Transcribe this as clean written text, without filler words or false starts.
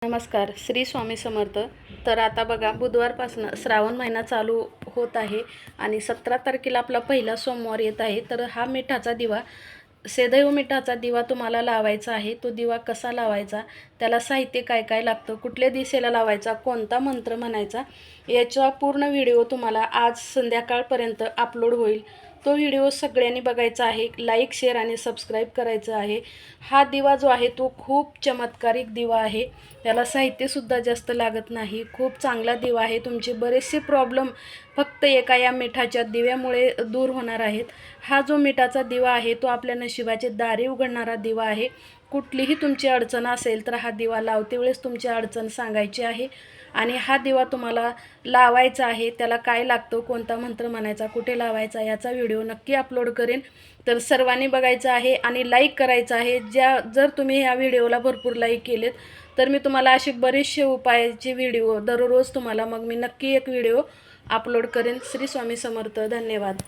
नमस्कार, श्री स्वामी समर्थ. तर आता बघा, बुधवारपासून श्रावण महिना चालू होत आहे आणि 17 तारखेला आपला पहिला सोमवार येत आहे. तर हा मिठाचा दिवा, सदैव मिठाचा दिवा तुम्हाला लावायचा आहे. तो दिवा कसा लावायचा, त्याला साहित्य काय काय लागतं, कुठल्या दिशेला लावायचा, कोणता मंत्र म्हणायचा, याचा पूर्ण व्हिडिओ तुम्हाला आज संध्याकाळपर्यंत अपलोड होईल. तो व्हिडिओ सगळ्यांनी बघायचा आहे. लाईक, शेअर आणि सबस्क्राईब करायचं आहे. हा दिवा जो आहे तो खूप चमत्कारिक दिवा आहे. त्याला साहित्यसुद्धा जास्त लागत नाही. खूप चांगला दिवा आहे. तुमचे बरेचसे प्रॉब्लेम फक्त एका या मिठाच्या दिव्यामुळे दूर होणार आहेत. हा जो मिठाचा दिवा आहे तो आपल्या नशिबाचे दारे उघडणारा दिवा आहे. कुठलीही तुमची अडचण असेल तर हा दिवा लावते वेळेस तुमची अडचण सांगायची आहे आणि हा दिवा तुम्हाला लावायचा आहे. त्याला काय लागतं, कोणता मंत्र म्हणायचा, कुठे लावायचा, याचा व्हिडिओ नक्की अपलोड करेन. तर सर्वांनी बघायचं आहे आणि लाईक करायचं आहे. जर तुम्ही ह्या व्हिडिओला भरपूर लाईक केलेत तर मी तुम्हाला असे बरेचसे उपायाचे व्हिडिओ दररोज तुम्हाला मी नक्की एक व्हिडिओ अपलोड करेन. श्री स्वामी समर्थ. धन्यवाद.